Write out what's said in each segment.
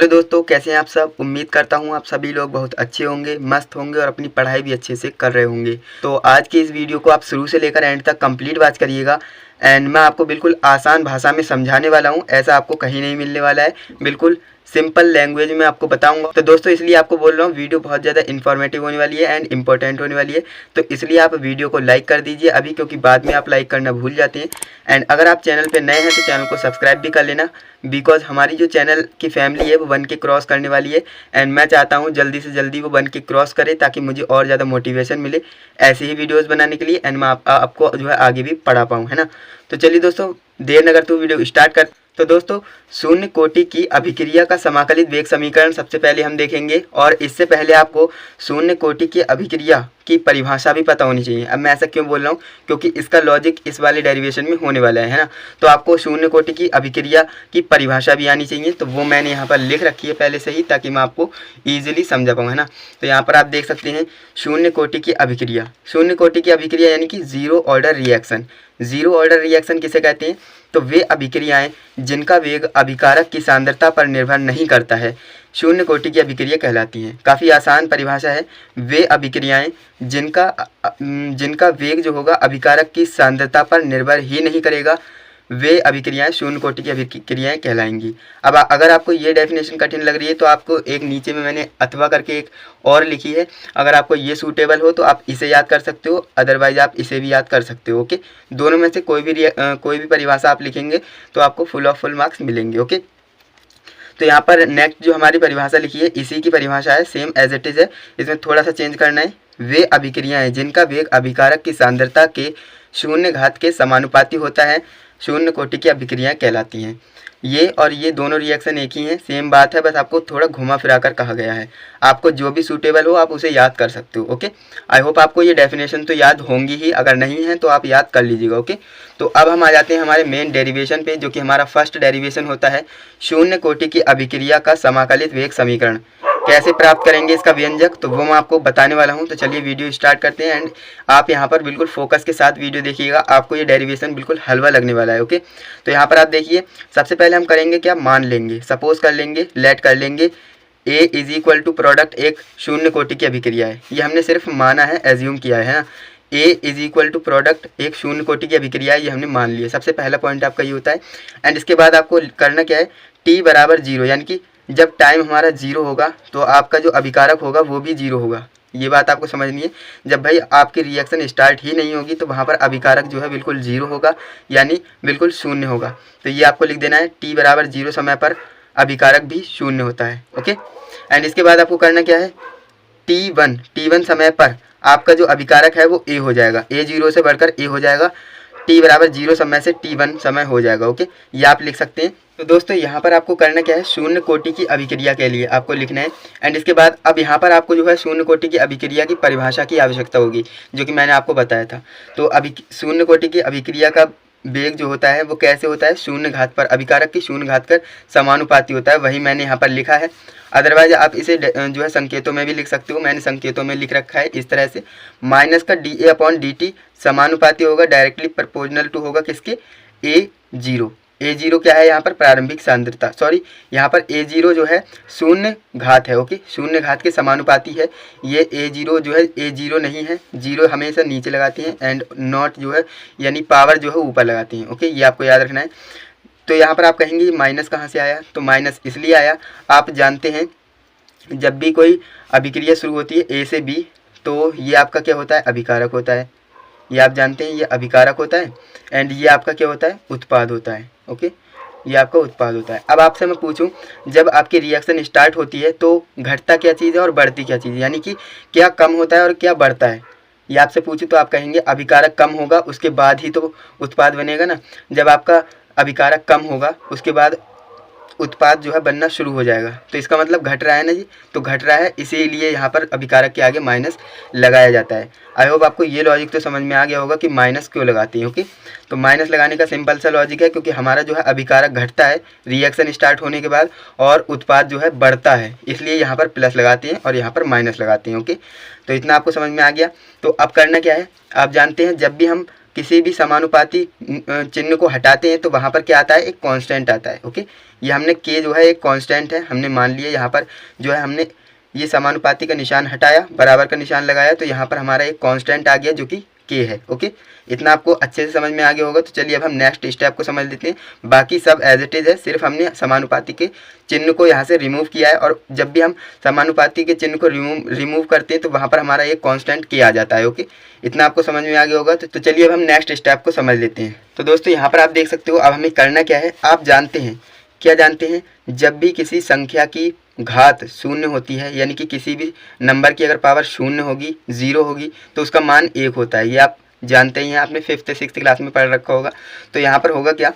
Hello दोस्तों, कैसे हैं आप सब। उम्मीद करता हूं आप सभी लोग बहुत अच्छे होंगे, मस्त होंगे और अपनी पढ़ाई भी अच्छे से कर रहे होंगे। तो आज की इस वीडियो को आप शुरू से लेकर एंड तक कंप्लीट वॉच करिएगा। एंड मैं आपको बिल्कुल आसान भाषा में समझाने वाला हूं, ऐसा आपको कहीं नहीं मिलने वाला है। बिल्कुल सिंपल लैंग्वेज में आपको बताऊंगा। तो दोस्तों इसलिए आपको बोल रहा हूँ, वीडियो बहुत ज़्यादा इन्फॉर्मेटिव होने वाली है एंड इंपॉर्टेंट होने वाली है। तो इसलिए आप वीडियो को लाइक कर दीजिए अभी, क्योंकि बाद में आप लाइक करना भूल जाते हैं। एंड अगर आप चैनल पे नए हैं तो चैनल को सब्सक्राइब भी कर लेना, बिकॉज हमारी जो चैनल की फैमिली है वो 1 के क्रॉस करने वाली है। एंड मैं चाहता हूँ जल्दी से जल्दी वो 1 के क्रॉस करे, ताकि मुझे और ज़्यादा मोटिवेशन मिले ऐसी ही वीडियोस बनाने के लिए। एंड मैं आपको जो है आगे भी पढ़ा पाऊँ, है ना। तो चलिए दोस्तों, देर न करते हुए वीडियो स्टार्ट कर। तो दोस्तों शून्य कोटि की अभिक्रिया का समाकलित वेग समीकरण सबसे पहले हम देखेंगे, और इससे पहले आपको शून्य कोटि की अभिक्रिया की परिभाषा भी पता होनी चाहिए। अब मैं ऐसा क्यों बोल रहा हूँ, क्योंकि इसका लॉजिक इस वाले डेरिवेशन में होने वाला है ना। तो आपको शून्य कोटि की अभिक्रिया की परिभाषा भी आनी चाहिए, तो वो मैंने यहाँ पर लिख रखी है पहले से ही, ताकि मैं आपको ईजिली समझा पाऊँ, है ना। तो यहाँ पर आप देख सकते हैं शून्य कोटि की अभिक्रिया। शून्य कोटि की अभिक्रिया यानी कि zero order reaction. Zero order reaction किसे कहते हैं, तो वे अभिक्रियाएं जिनका वेग अभिकारक की सांद्रता पर निर्भर नहीं करता है, शून्य कोटि की अभिक्रिया कहलाती हैं। काफ़ी आसान परिभाषा है। वे अभिक्रियाएं जिनका वेग जो होगा अभिकारक की सांद्रता पर निर्भर ही नहीं करेगा, वे अभिक्रियाएं शून्य कोटि की अभिक्रियाएं कहलाएंगी। अब अगर आपको ये डेफिनेशन कठिन लग रही है तो आपको एक नीचे में मैंने अथवा करके एक और लिखी है, अगर आपको ये सूटेबल हो तो आप इसे याद कर सकते हो, अदरवाइज आप इसे भी याद कर सकते हो। ओके, दोनों में से कोई भी परिभाषा आप लिखेंगे तो आपको फुल मार्क्स मिलेंगे। ओके, तो यहाँ पर नेक्स्ट जो हमारी परिभाषा लिखी है इसी की परिभाषा है, सेम एज इट इज़ है, इसमें थोड़ा सा चेंज करना है। वे अभिक्रियाएं जिनका वेग अभिकारक की सांद्रता के शून्य घात के समानुपाती होता है, शून्य कोटि की अभिक्रियाएं कहलाती हैं। ये और ये दोनों रिएक्शन एक ही हैं, सेम बात है, बस आपको थोड़ा घुमा फिरा कर कहा गया है। आपको जो भी सूटेबल हो आप उसे याद कर सकते हो। ओके, आई होप आपको ये डेफिनेशन तो याद होंगी ही, अगर नहीं है तो आप याद कर लीजिएगा। ओके, तो अब हम आ जाते हैं हमारे मेन डेरिवेशन पे, जो कि हमारा फर्स्ट डेरिवेशन होता है शून्य कोटि की अभिक्रिया का समाकलित वेग समीकरण। कैसे प्राप्त करेंगे इसका व्यंजक, तो वो मैं आपको बताने वाला हूँ। तो चलिए वीडियो स्टार्ट करते हैं। एंड आप यहाँ पर बिल्कुल फोकस के साथ वीडियो देखिएगा, आपको ये डेरिवेशन बिल्कुल हलवा लगने वाला है। ओके, तो यहाँ पर आप देखिए, सबसे पहले हम करेंगे क्या, मान लेंगे, सपोज कर लेंगे, लेट कर लेंगे A is equal to product एक शून्य कोटि की अभिक्रिया है। ये हमने सिर्फ माना है, एज्यूम किया है ना। A is equal to product एक शून्य कोटि की अभिक्रिया है, ये हमने मान लिया। सबसे पहला पॉइंट आपका ये होता है। एंड इसके बाद आपको करना क्या है, t बराबर 0, यानी कि जब टाइम हमारा 0 होगा तो आपका जो अभिकारक होगा वो भी 0 होगा। ये बात आपको समझनी है। जब भाई आपकी रिएक्शन स्टार्ट ही नहीं होगी तो वहाँ पर अभिकारक जो है बिल्कुल 0 होगा, यानी बिल्कुल शून्य होगा। तो ये आपको लिख देना है, t बराबर 0 समय पर अभिकारक भी शून्य होता है। ओके, एंड इसके बाद आपको करना क्या है, t1 समय पर आपका जो अभिकारक है वो a हो जाएगा, a 0 से बढ़कर a हो जाएगा, t बराबर 0 समय से t1 समय हो जाएगा। ओके, ये आप लिख सकते हैं। तो दोस्तों यहाँ पर आपको करना क्या है, शून्य कोटि की अभिक्रिया के लिए आपको लिखना है। एंड इसके बाद अब यहाँ पर आपको जो है शून्य कोटि की अभिक्रिया की परिभाषा की आवश्यकता होगी, जो कि मैंने आपको बताया था। तो अभी शून्य कोटि की अभिक्रिया का वेग जो होता है वो कैसे होता है, शून्य घात पर अभिकारक की शून्य घात कर समानुपाती होता है, वही मैंने यहाँ पर लिखा है। अदरवाइज आप इसे जो है संकेतों में भी लिख सकते हो, मैंने संकेतों में लिख रखा है इस तरह से, माइनस का dA/dt समानुपाती होगा, डायरेक्टली प्रोपोर्शनल टू होगा किसके, A0। A0 क्या है यहाँ पर, प्रारंभिक सांद्रता, सॉरी यहाँ पर A0 जो है शून्य घात है। ओके, शून्य घात के समानुपाती है। ये A0 जो है, A0 नहीं है, 0 हमेशा नीचे लगाते हैं, एंड नॉट जो है यानी पावर जो है ऊपर लगाते हैं। ओके, ये आपको याद रखना है। तो यहाँ पर आप कहेंगे माइनस कहाँ से आया, तो माइनस इसलिए आया, आप जानते हैं जब भी कोई अभिक्रिया शुरू होती है A से B, तो ये आपका क्या होता है, अभिकारक होता है। ये आप जानते हैं, ये अभिकारक होता है, एंड ये आपका क्या होता है, उत्पाद होता है। ओके, ये आपका उत्पाद होता है। अब आपसे मैं पूछूं, जब आपकी रिएक्शन स्टार्ट होती है तो घटता क्या चीज़ है और बढ़ती क्या चीज़ है, यानी कि क्या कम होता है और क्या बढ़ता है, ये आपसे पूछूं तो आप कहेंगे अभिकारक कम होगा उसके बाद ही तो उत्पाद बनेगा ना। जब आपका अभिकारक कम होगा उसके बाद उत्पाद जो है बनना शुरू हो जाएगा, तो इसका मतलब घट रहा है ना जी, तो घट रहा है, इसीलिए यहाँ पर अभिकारक के आगे माइनस लगाया जाता है। आई होप आपको ये लॉजिक तो समझ में आ गया होगा कि माइनस क्यों लगाते हैं। ओके, तो माइनस लगाने का सिंपल सा लॉजिक है, क्योंकि हमारा जो है अभिकारक घटता है रिएक्शन स्टार्ट होने के बाद और उत्पाद जो है बढ़ता है, इसलिए यहाँ पर प्लस लगाते हैं और यहाँ पर माइनस लगाते हैं। ओके, तो इतना आपको समझ में आ गया। तो अब करना क्या है, आप जानते हैं जब भी हम किसी भी समानुपाती चिन्ह को हटाते हैं तो वहाँ पर क्या आता है, एक कांस्टेंट आता है। ओके, ये हमने के जो है एक कांस्टेंट है, हमने मान लिया। यहाँ पर जो है हमने ये समानुपाती का निशान हटाया, बराबर का निशान लगाया, तो यहाँ पर हमारा एक कांस्टेंट आ गया जो कि के है। ओके, इतना आपको अच्छे से समझ में आ गया होगा। तो चलिए अब हम नेक्स्ट स्टेप को समझ लेते हैं। बाकी सब एज इट इज़ है, सिर्फ हमने समानुपाती के चिन्ह को यहाँ से रिमूव किया है, और जब भी हम समानुपाती के चिन्ह को रिमूव करते हैं तो वहाँ पर हमारा एक कांस्टेंट के आ जाता है। ओके, इतना आपको समझ में आ गया होगा। तो चलिए अब हम नेक्स्ट स्टेप को समझ लेते हैं। तो दोस्तों यहाँ पर आप देख सकते हो, अब हमें करना क्या है, आप जानते हैं, क्या जानते हैं, जब भी किसी संख्या की घात शून्य होती है, यानी कि किसी भी नंबर की अगर पावर शून्य होगी, 0 होगी, तो उसका मान 1 होता है। ये आप जानते ही हैं, आपने 5th 6th क्लास में पढ़ रखा होगा। तो यहाँ पर होगा क्या,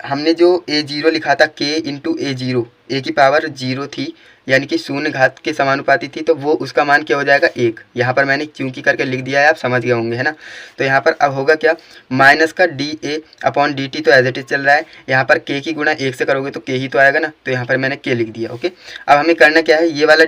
हमने जो a0 लिखा था k इंटू a0, a की पावर 0 थी, यानी कि शून्य घात के समानुपाती थी, तो वो उसका मान क्या हो जाएगा, 1। यहाँ पर मैंने क्योंकि करके लिख दिया है, आप समझ गए होंगे, है ना। तो यहाँ पर अब होगा क्या, माइनस का dA अपॉन dt तो एज इट इज चल रहा है, यहाँ पर k की गुणा 1 से करोगे तो k ही तो आएगा ना, तो यहाँ पर मैंने k लिख दिया। ओके, अब हमें करना क्या है, ये वाला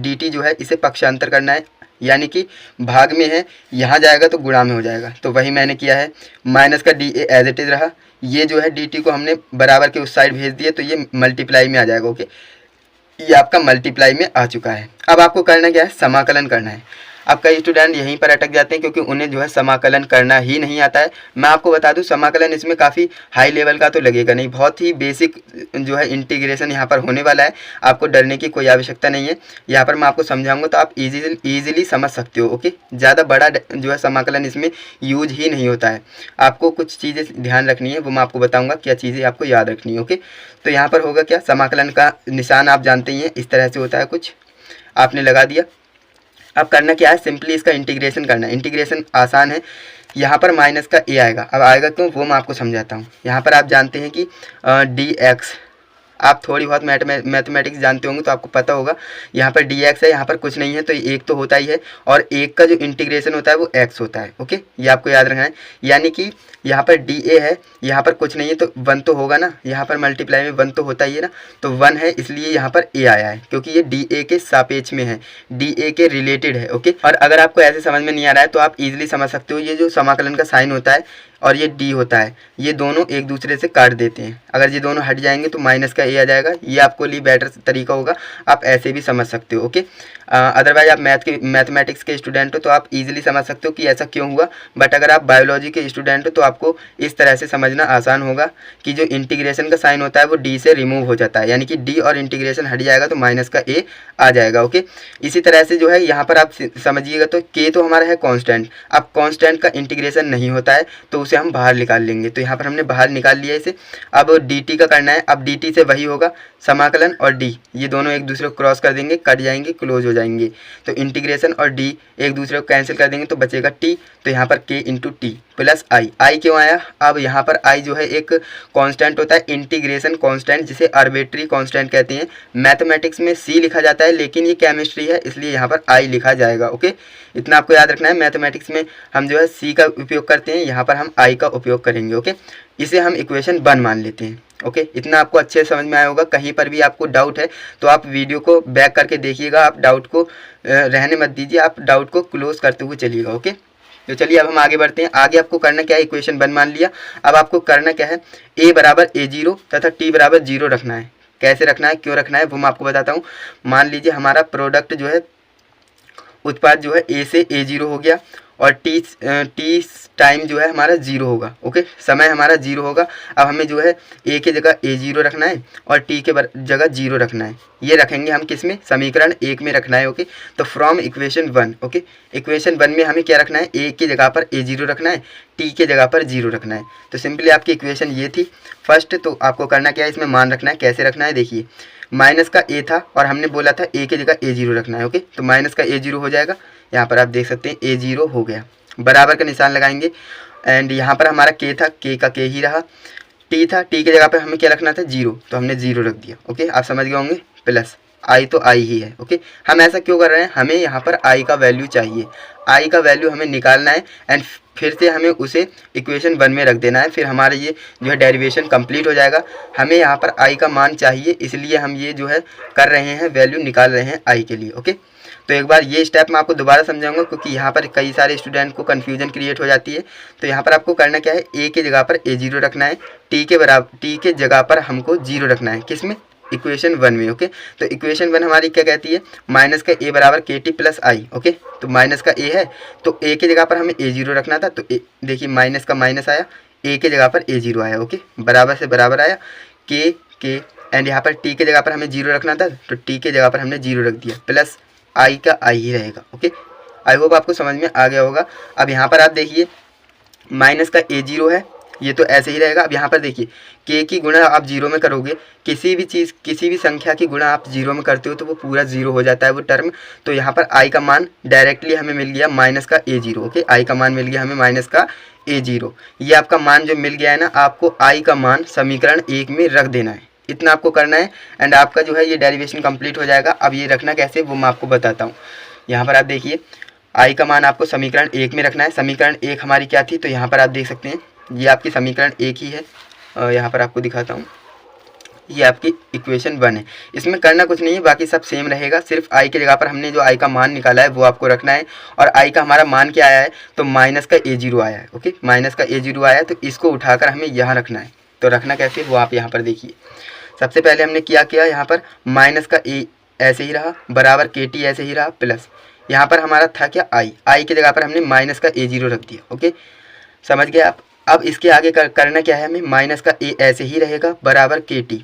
dt जो है इसे पक्षांतर करना है, यानी कि भाग में है, यहाँ जाएगा तो गुणा में हो जाएगा। तो वही मैंने किया है, माइनस का dA एज इट इज रहा, ये जो है dt को हमने बराबर के उस साइड भेज दिया, तो ये मल्टीप्लाई में आ जाएगा। ओके, ये आपका मल्टीप्लाई में आ चुका है। अब आपको करना क्या है, समाकलन करना है। अब कई स्टूडेंट यहीं पर अटक जाते हैं क्योंकि उन्हें जो है समाकलन करना ही नहीं आता है। मैं आपको बता दूं, समाकलन इसमें काफ़ी हाई लेवल का तो लगेगा नहीं, बहुत ही बेसिक जो है इंटीग्रेशन यहाँ पर होने वाला है। आपको डरने की कोई आवश्यकता नहीं है, यहाँ पर मैं आपको समझाऊंगा तो आप ईजिली समझ सकते हो। ओके, ज़्यादा बड़ा जो है समाकलन इसमें यूज ही नहीं होता है। आपको कुछ चीज़ें ध्यान रखनी है, वो मैं आपको बताऊँगा क्या चीज़ें आपको याद रखनी है। ओके, तो यहाँ पर होगा क्या, समाकलन का निशान आप जानते ही हैं, इस तरह से होता है, कुछ आपने लगा दिया। अब करना क्या है, सिंपली इसका इंटीग्रेशन करना है। इंटीग्रेशन आसान है, यहाँ पर माइनस का a आएगा। अब आएगा क्यों, वो मैं आपको समझाता हूँ। यहाँ पर आप जानते हैं कि dx, आप थोड़ी बहुत मैथमेटिक्स जानते होंगे तो आपको पता होगा, यहाँ पर dx है, यहाँ पर कुछ नहीं है तो एक तो होता ही है, और एक का जो इंटीग्रेशन होता है वो x होता है। ओके, ये आपको याद रखना है, यानी कि यहाँ पर dA है, यहाँ पर कुछ नहीं है तो 1 तो होगा ना, यहाँ पर मल्टीप्लाई में 1 तो होता ही है ना, तो 1 है, इसलिए यहाँ पर a आया है, क्योंकि ये dA के सापेक्ष में है, dA के रिलेटेड है। ओके, और अगर आपको ऐसे समझ में नहीं आ रहा है तो आप इजीली समझ सकते हो, ये जो समाकलन का साइन होता है और ये d होता है, ये दोनों एक दूसरे से काट देते हैं। अगर ये दोनों हट जाएंगे तो माइनस का a आ जाएगा। ये आपको लिए बेटर तरीका होगा, आप ऐसे भी समझ सकते हो। ओके, अदरवाइज आप मैथमेटिक्स के स्टूडेंट हो तो आप इजीली समझ सकते हो कि ऐसा क्यों हुआ, बट अगर आप बायोलॉजी के स्टूडेंट हो तो आपको इस तरह से समझना आसान होगा कि जो इंटीग्रेशन का साइन होता है वो d से रिमूव हो जाता है, यानी कि d और इंटीग्रेशन हट जाएगा तो माइनस का a आ जाएगा। ओके, इसी तरह से जो है यहाँ पर आप समझिएगा, तो k तो हमारा है कांस्टेंट। अब कांस्टेंट का इंटीग्रेशन नहीं होता है तो उसे हम बाहर निकाल लेंगे, तो यहाँ पर हमने बाहर निकाल लिया इसे। अब dt का करना है, अब dt से वही होगा, समाकलन और d ये दोनों एक दूसरे को क्रॉस कर देंगे, कट जाएंगे, क्लोज हो जाएंगे, तो इंटीग्रेशन और d एक दूसरे को कैंसिल कर देंगे तो बचेगा t, तो यहाँ पर k इंटू टी प्लस आई क्यों आया, अब यहाँ पर आई जो है एक कांस्टेंट होता है, इंटीग्रेशन कांस्टेंट, जिसे आर्बिट्री कांस्टेंट कहते हैं। मैथमेटिक्स में सी लिखा जाता है, लेकिन ये केमिस्ट्री है इसलिए यहाँ पर आई लिखा जाएगा। ओके, इतना आपको याद रखना है, मैथमेटिक्स में हम जो है सी का उपयोग करते हैं, यहाँ पर हम आई का उपयोग करेंगे। ओके, इसे हम इक्वेशन 1 मान लेते हैं। ओके, इतना आपको अच्छे से समझ में आया होगा। कहीं पर भी आपको डाउट है तो आप वीडियो को बैक करके देखिएगा, आप डाउट को रहने मत दीजिए, आप डाउट को क्लोज करते हुए चलिएगा। ओके, तो चलिए अब हम आगे बढ़ते हैं। आगे आपको करना क्या है, इक्वेशन 1 मान लिया, अब आपको करना क्या है, a बराबर a0 तथा t बराबर 0 रखना है। कैसे रखना है, क्यों रखना है, वो मैं आपको बताता हूँ। मान लीजिए हमारा प्रोडक्ट जो है, उत्पाद जो है a से a0 हो गया, और t टाइम जो है हमारा 0 होगा। ओके, समय हमारा 0 होगा। अब हमें जो है a के जगह a0 रखना है और t के जगह 0 रखना है। ये रखेंगे हम किस में, समीकरण 1 में रखना है। ओके, तो फ्रॉम इक्वेशन 1, ओके, इक्वेशन 1 में हमें क्या रखना है, a की जगह पर a0 रखना है, t के जगह पर 0 रखना है। तो सिंपली आपकी इक्वेशन ये थी फर्स्ट। तो आपको करना क्या है, इसमें मान रखना है। कैसे रखना है, देखिए, माइनस का a था और हमने बोला था a की जगह a0 रखना है। ओके, तो माइनस का a0 हो जाएगा, यहाँ पर आप देख सकते हैं a0 हो गया, बराबर का निशान लगाएंगे। एंड यहाँ पर हमारा k था, k का k ही रहा, t था, t की जगह पर हमें क्या रखना था, 0, तो हमने 0 रख दिया। ओके, आप समझ गए होंगे, प्लस i तो i ही है। ओके, हम ऐसा क्यों कर रहे हैं, हमें यहाँ पर i का वैल्यू चाहिए, i का वैल्यू हमें निकालना है, एंड फिर से हमें उसे इक्वेशन 1 में रख देना है। फिर हमारा ये जो है डेरिवेशन कंप्लीट हो जाएगा। हमें यहाँ पर i का मान चाहिए, इसलिए हम ये जो है कर रहे हैं, वैल्यू निकाल रहे हैं i के लिए। ओके, तो एक बार ये स्टेप मैं आपको दोबारा समझाऊंगा, क्योंकि यहाँ पर कई सारे स्टूडेंट को कन्फ्यूजन क्रिएट हो जाती है। तो यहाँ पर आपको करना क्या है, ए के जगह पर A0 रखना है, टी के जगह पर हमको 0 रखना है। किसमें? इक्वेशन 1 में। ओके, तो इक्वेशन 1 हमारी क्या कहती है, माइनस का ए बराबर KT प्लस आई। ओके, तो माइनस का ए है तो ए के जगह पर हमें A0 रखना था। तो देखिए माइनस का माइनस आया, ए के जगह पर A0 आया। ओके, बराबर से बराबर आया के एंड यहाँ पर टी के जगह पर हमें 0 रखना था, तो टी के जगह पर हमने 0 रख दिया, प्लस आई का आई ही रहेगा। ओके, आई होप आपको समझ में आ गया होगा। अब यहाँ पर आप देखिए माइनस का A0 है, ये तो ऐसे ही रहेगा। अब यहाँ पर देखिए के की गुणा आप 0 में करोगे, किसी भी संख्या की गुणा आप 0 में करते हो तो वो पूरा 0 हो जाता है वो टर्म। तो यहाँ पर आई का मान डायरेक्टली हमें मिल गया माइनस का A0। ओके, आई का मान मिल गया हमें माइनस का A0। ये आपका मान जो मिल गया है ना, आपको आई का मान समीकरण 1 में रख देना है, इतना आपको करना है एंड आपका जो है ये डेरिवेशन कंप्लीट हो जाएगा। अब ये रखना कैसे वो मैं आपको बताता हूँ। यहाँ पर आप देखिए आई का मान आपको समीकरण 1 में रखना है। समीकरण 1 हमारी क्या थी, तो यहाँ पर आप देख सकते हैं ये आपकी समीकरण 1 ही है। यहाँ पर आपको दिखाता हूँ, ये आपकी इक्वेशन 1 है। इसमें करना कुछ नहीं है, बाकी सब सेम रहेगा। सिर्फ आई की जगह पर हमने जो आई का मान निकाला है वो आपको रखना है। और आई का हमारा मान क्या आया है, तो माइनस का A0 आया है। ओके, माइनस का A0 आया है, तो इसको उठाकर हमें यहाँ रखना है। तो रखना कैसे वो आप यहाँ पर देखिए। सबसे पहले हमने क्या किया, यहाँ पर माइनस का ए ऐसे ही रहा, बराबर KT ऐसे ही रहा, प्लस यहाँ पर हमारा था क्या आई की जगह पर हमने माइनस का A0 रख दिया। ओके, समझ गए आप। अब इसके आगे करना क्या है हमें, माइनस का ए ऐसे ही रहेगा, बराबर KT।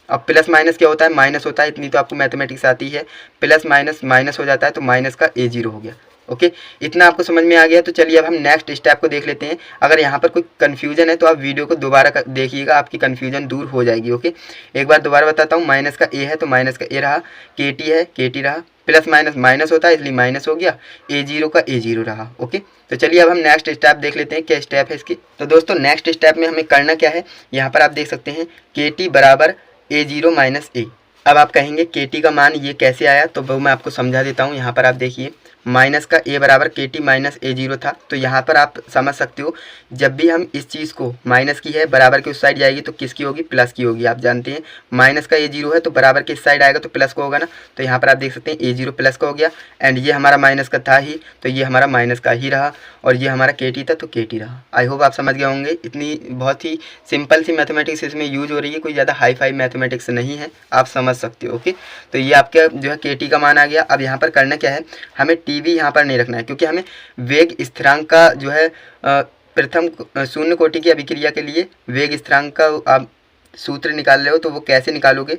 अब प्लस माइनस क्या होता है, माइनस होता है, इतनी तो आपको मैथमेटिक्स आती है। प्लस माइनस माइनस हो जाता है, तो माइनस का A0 हो गया। ओके, इतना आपको समझ में आ गया। तो चलिए अब हम नेक्स्ट स्टेप को देख लेते हैं। अगर यहाँ पर कोई कन्फ्यूजन है तो आप वीडियो को दोबारा देखिएगा, आपकी कन्फ्यूजन दूर हो जाएगी। ओके, एक बार दोबारा बताता हूँ। माइनस का ए है तो माइनस का ए रहा, KT है KT रहा, प्लस माइनस माइनस होता है इसलिए माइनस हो गया, A0 का A0 रहा। ओके, तो चलिए अब हम नेक्स्ट स्टेप देख लेते हैं, क्या स्टेप है इसकी। तो दोस्तों नेक्स्ट स्टेप में हमें करना क्या है, यहाँ पर आप देख सकते हैं KT बराबर A0 माइनस ए। अब आप कहेंगे KT का मान ये कैसे आया, तो वो मैं आपको समझा देता हूँ। यहाँ पर आप देखिए माइनस का ए बराबर KT माइनस A0 था, तो यहाँ पर आप समझ सकते हो जब भी हम इस चीज़ को माइनस की है बराबर के उस साइड जाएगी तो किसकी होगी, प्लस की होगी। आप जानते हैं माइनस का A0 है तो बराबर के इस साइड आएगा तो प्लस का होगा ना। तो यहाँ पर आप देख सकते हैं A0 प्लस का हो गया एंड ये हमारा माइनस का था ही, तो ये हमारा माइनस का ही रहा और ये हमारा KT था तो KT रहा। आई होप आप समझ गए होंगे। इतनी बहुत ही सिंपल सी मैथमेटिक्स इसमें यूज हो रही है, कोई ज़्यादा हाई फाई मैथमेटिक्स नहीं है, आप समझ सकते हो। ओके, तो ये आपका जो है KT का मान आ गया। अब यहाँ पर करना क्या है, हमें T भी यहाँ पर नहीं रखना है, क्योंकि हमें वेग स्थिरांक का जो है प्रथम शून्य कोटि की अभिक्रिया के लिए वेग स्थिरांक का आप सूत्र निकाल रहे हो, तो वो कैसे निकालोगे,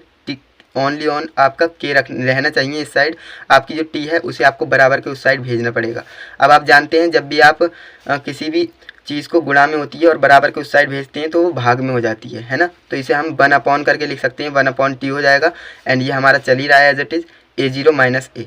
ओनली ऑन आपका के रहना चाहिए इस साइड, आपकी जो T है उसे आपको बराबर के उस साइड भेजना पड़ेगा। अब आप जानते हैं जब भी आप किसी भी चीज़ को गुणा में होती है और बराबर के उस साइड भेजते हैं तो वो भाग में हो जाती है ना। तो इसे हम 1 अपॉन करके लिख सकते हैं, 1 अपॉन T हो जाएगा एंड ये हमारा चल ही रहा है as it is A0 minus A.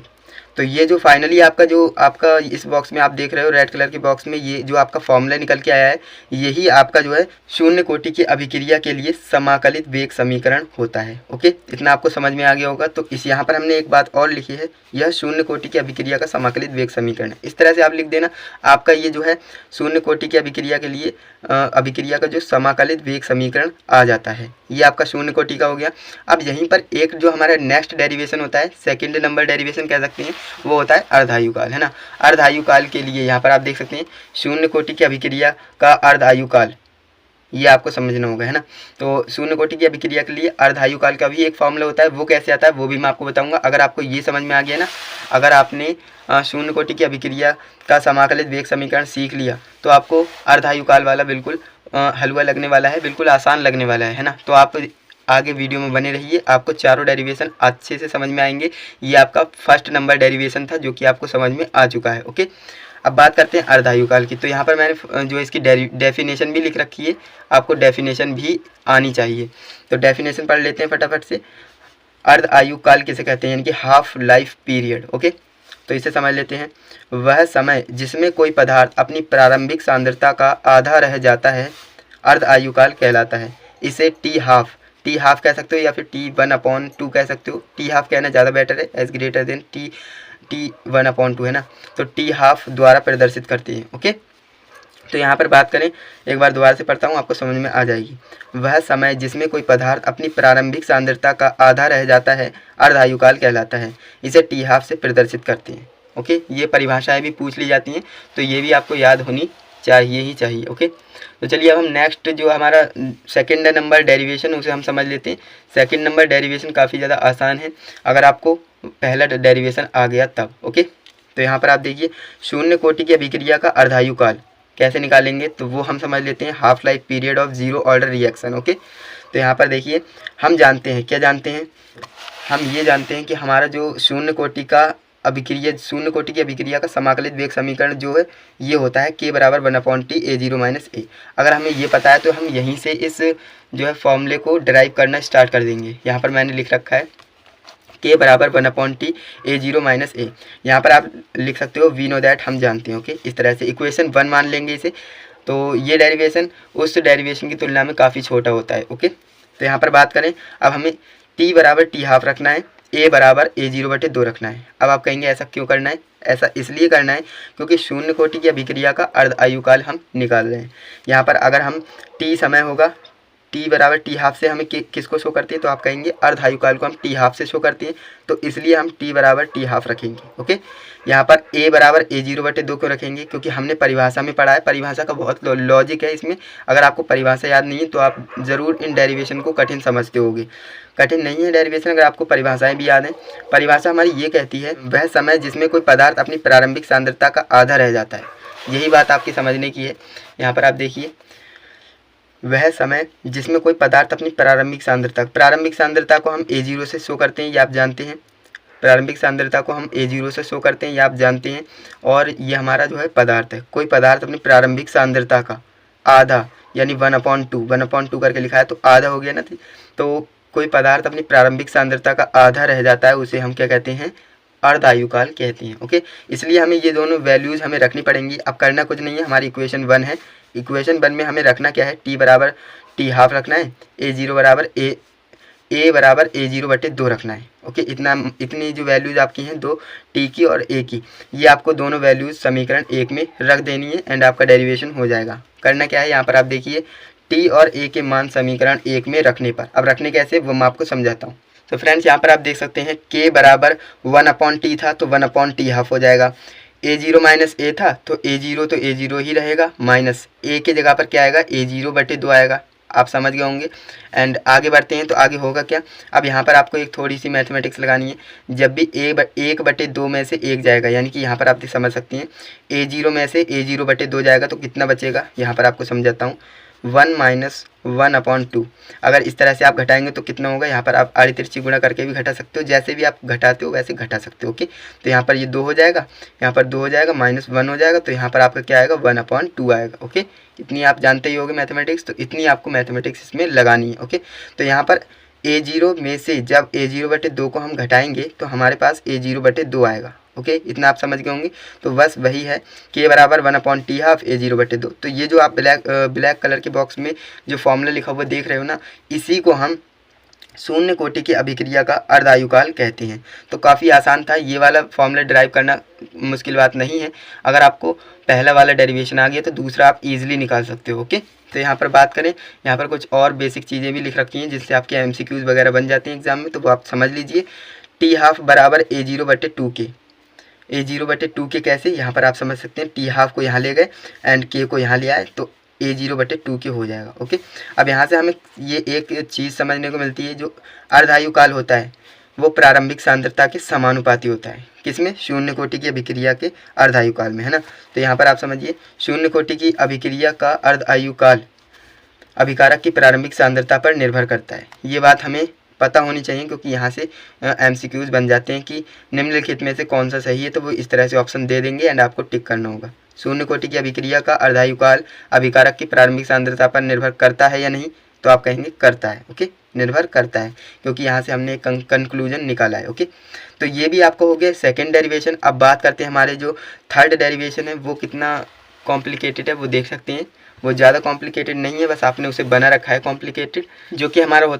तो ये जो फाइनली आपका इस बॉक्स में आप देख रहे हो रेड कलर के बॉक्स में, ये जो आपका फॉर्मूला निकल के आया है यही आपका जो है शून्य कोटि की अभिक्रिया के लिए समाकलित वेग समीकरण होता है। ओके, इतना आपको समझ में आ गया होगा। तो इस यहाँ पर हमने एक बात और लिखी है, यह शून्य कोटि की अभिक्रिया का समाकलित वेग समीकरण है। इस तरह से आप लिख देना, आपका ये जो है शून्य कोटि की अभिक्रिया के लिए अभिक्रिया का जो समाकलित वेग समीकरण आ जाता है, ये आपका शून्य कोटि का हो गया। अब यहीं पर एक जो हमारा नेक्स्ट डेरिवेशन होता है, सेकेंड नंबर डेरिवेशन कह सकते हैं, वो होता है अर्धायुकाल, है ना। अर्धायुकाल के लिए यहाँ पर आप देख सकते हैं शून्य कोटि की अभिक्रिया का अर्धायुकाल, ये आपको समझना होगा, है ना। तो शून्य कोटि की अभिक्रिया के लिए अर्धायुकाल का भी एक फॉर्मूला होता है, वो कैसे आता है वो भी मैं आपको बताऊंगा। अगर आपको ये समझ में आ गया ना, अगर आपने शून्य कोटि की अभिक्रिया का समाकलित वेग समीकरण सीख लिया तो आपको अर्धायुकाल वाला बिल्कुल हलवा लगने वाला है, बिल्कुल आसान लगने वाला है ना। तो आप आगे वीडियो में बने रहिए, आपको चारों डेरिवेशन अच्छे से समझ में आएंगे। ये आपका फर्स्ट नंबर डेरिवेशन था जो कि आपको समझ में आ चुका है। ओके, अब बात करते हैं अर्धायुकाल की। तो यहाँ पर मैंने जो इसकी डेफिनेशन भी लिख रखी है, आपको डेफिनेशन भी आनी चाहिए। तो डेफिनेशन पढ़ लेते हैं फटाफट से। अर्धायुकाल किसे कहते हैं, यानी कि हाफ लाइफ पीरियड। ओके, तो इसे समझ लेते हैं। वह समय जिसमें कोई पदार्थ अपनी प्रारंभिक सांद्रता का आधा रह जाता है अर्धायुकाल कहलाता है। इसे टी हाफ कह सकते हो या फिर T1/2 कह सकते हो। टी हाफ कहना ज़्यादा बेटर है, एज ग्रेटर देन T1/2 है ना। तो T हाफ द्वारा प्रदर्शित करते हैं। ओके, तो यहाँ पर बात करें, एक बार दोबारा से पढ़ता हूँ, आपको समझ में आ जाएगी। वह समय जिसमें कोई पदार्थ अपनी प्रारंभिक सांद्रता का आधा रह जाता है अर्धायुकाल कहलाता है। इसे टी हाफ से प्रदर्शित करते हैं। ओके, ये परिभाषाएं भी पूछ ली जाती हैं, तो ये भी आपको याद होनी चाहिए ही चाहिए। ओके, तो चलिए अब हम नेक्स्ट जो हमारा सेकंड नंबर डेरिवेशन उसे हम समझ लेते हैं। सेकंड नंबर डेरिवेशन काफ़ी ज़्यादा आसान है अगर आपको पहला डेरिवेशन आ गया तब। ओके, तो यहाँ पर आप देखिए, शून्य कोटि की अभिक्रिया का अर्धायुकाल कैसे निकालेंगे, तो वो हम समझ लेते हैं, half life period of zero order reaction. Okay, तो यहाँ पर देखिए, हम जानते हैं, क्या जानते हैं, हम ये जानते हैं कि हमारा जो शून्य कोटि की अभिक्रिया का समाकलित वेग समीकरण जो है ये होता है k बराबर 1/t A0 - A। अगर हमें ये पता है तो हम यहीं से इस जो है फॉर्मूले को डिराइव करना स्टार्ट कर देंगे। यहाँ पर मैंने लिख रखा है k बराबर 1/t A0 - A। यहाँ पर आप लिख सकते हो वी नो दैट, हम जानते हैं। ओके, इस तरह से इक्वेशन 1 मान लेंगे इसे। तो ये डेरिवेशन उस डेरिवेशन की तुलना में काफ़ी छोटा होता है। ओके, तो यहाँ पर बात करें, अब हमें t बराबर टी हाफ रखना है, a बराबर A0/2 रखना है। अब आप कहेंगे ऐसा क्यों करना है, ऐसा इसलिए करना है क्योंकि शून्य कोटि की अभिक्रिया का अर्ध आयुकाल हम निकाल रहे हैं। यहाँ पर अगर हम t समय होगा, t बराबर टी हाफ से हमें किसको शो करते हैं, तो आप कहेंगे अर्ध आयुकाल को हम टी हाफ से शो करते हैं, तो इसलिए हम t बराबर टी हाफ रखेंगे। ओके, यहाँ पर a बराबर A0/2 क्यों रखेंगे, क्योंकि हमने परिभाषा में पढ़ा है, परिभाषा का बहुत लॉजिक है इसमें। अगर आपको परिभाषा याद नहीं है तो आप ज़रूर इन डेरिवेशन को कठिन समझते होगे। कठिन नहीं है डेरिवेशन अगर आपको परिभाषाएं भी याद हैं। परिभाषा हमारी ये कहती है, वह समय जिसमें कोई पदार्थ अपनी प्रारंभिक सांद्रता का आधा रह जाता है। यही बात आपकी समझने की है। यहाँ पर आप देखिए, वह समय जिसमें कोई पदार्थ अपनी प्रारंभिक सांद्रता को हम A0 से शो करते हैं, ये आप जानते हैं। प्रारंभिक सांद्रता को हम A0 से शो करते हैं, ये आप जानते हैं। और ये हमारा जो है पदार्थ है, कोई पदार्थ अपनी प्रारंभिक सांद्रता का आधा यानी 1/2 करके लिखा है, तो आधा हो गया ना। तो कोई पदार्थ अपनी प्रारंभिक सांद्रता का आधा रह जाता है, उसे हम क्या कहते हैं, अर्धायुकाल कहते हैं। ओके, इसलिए हमें ये दोनों वैल्यूज़ हमें रखनी पड़ेंगी। अब करना कुछ नहीं है, हमारी इक्वेशन 1 है। इक्वेशन 1 में हमें रखना क्या है, t बराबर टी हाफ रखना है, A0 बराबर A बराबर A0/2 रखना है। ओके, इतनी जो वैल्यूज़ आपकी हैं, दो t की और a की, ये आपको दोनों वैल्यूज़ समीकरण 1 में रख देनी है एंड आपका डेरिवेशन हो जाएगा। करना क्या है, यहाँ पर आप देखिए, t और a के मान समीकरण 1 में रखने पर, अब रखने कैसे वो मैं आपको समझाता हूँ। तो फ्रेंड्स, यहाँ पर आप देख सकते हैं, k बराबर 1/t था तो 1/t हाफ हो जाएगा। A0 - A था तो A0 ही रहेगा, माइनस a की जगह पर क्या आएगा, A0/2 आएगा। आप समझ गए होंगे। एंड आगे बढ़ते हैं, तो आगे होगा क्या, अब यहाँ पर आपको एक थोड़ी सी मैथमेटिक्स लगानी है। जब भी 1/2 में से 1 जाएगा, यानी कि यहाँ पर आप समझ सकते हैं A0 में से A0/2 जाएगा तो कितना बचेगा, यहाँ पर आपको समझाता हूँ, 1 - 1/2। अगर इस तरह से आप घटाएंगे तो कितना होगा, यहाँ पर आप आड़ी तिरछी गुणा करके भी घटा सकते हो, जैसे भी आप घटाते हो वैसे घटा सकते हो। ओके, तो यहाँ पर ये 2 हो जाएगा, यहाँ पर 2 हो जाएगा, -1 हो जाएगा, तो यहाँ पर आपका क्या आएगा, 1/2 आएगा। ओके, इतनी आप जानते ही होगे मैथमेटिक्स, तो इतनी आपको मैथमेटिक्स इसमें लगानी है। ओके, तो यहाँ पर A0 में से जब A0/2 को हम घटाएंगे तो हमारे पास A0/2 आएगा। ओके, इतना आप समझ गए होंगे। तो बस वही है, k बराबर 1/t हाफ A0/2। तो ये जो आप ब्लैक कलर के बॉक्स में जो फॉर्मूला लिखा हुआ देख रहे हो ना, इसी को हम शून्य कोटि की अभिक्रिया का अर्धायुकाल कहते हैं। तो काफ़ी आसान था, ये वाला फॉर्मूला ड्राइव करना मुश्किल बात नहीं है। अगर आपको पहला वाला डेरिवेशन आ गया तो दूसरा आप ईजिली निकाल सकते हो। ओके, तो यहाँ पर बात करें, यहाँ पर कुछ और बेसिक चीज़ें भी लिख रखी हैं जिससे आपके MCQs वगैरह बन जाते हैं एग्जाम में, तो वो आप समझ लीजिए। टी हाफ बराबर A0/2 के, A0/2 के कैसे, यहाँ पर आप समझ सकते हैं, टी हाफ को यहाँ ले गए एंड k को यहाँ ले आए तो A0/2 के हो जाएगा। ओके, अब यहाँ से हमें ये एक चीज़ समझने को मिलती है, जो अर्धायुकाल होता है वो प्रारंभिक सांद्रता के समानुपाती होता है। किसमें, शून्य कोटि की अभिक्रिया के अर्धायुकाल में, है ना। तो यहाँ पर आप समझिए, शून्य कोटि की अभिक्रिया का अर्धायुकाल अभिकारक की प्रारंभिक सांद्रता पर निर्भर करता है। ये बात हमें पता होनी चाहिए, क्योंकि यहाँ से MCQs बन जाते हैं कि निम्नलिखित में से कौन सा सही है, तो वो इस तरह से ऑप्शन दे देंगे एंड आपको टिक करना होगा। शून्य कोटि की अभिक्रिया का अर्धायुकाल अभिकारक की प्रारंभिक सांद्रता पर निर्भर करता है या नहीं, तो आप कहेंगे करता है। ओके, निर्भर करता है, क्योंकि यहाँ से हमने एक कंक्लूजन निकाला है। ओके, तो ये भी आपको हो गया सेकेंड डेरिवेशन। अब बात करते हैं हमारे जो थर्ड डेरिवेशन है वो कितना कॉम्प्लिकेटेड है, वो देख सकते हैं। वो ज़्यादा कॉम्प्लिकेटेड नहीं है, बस आपने उसे बना रखा है कॉम्प्लिकेटेड, जो कि हमारा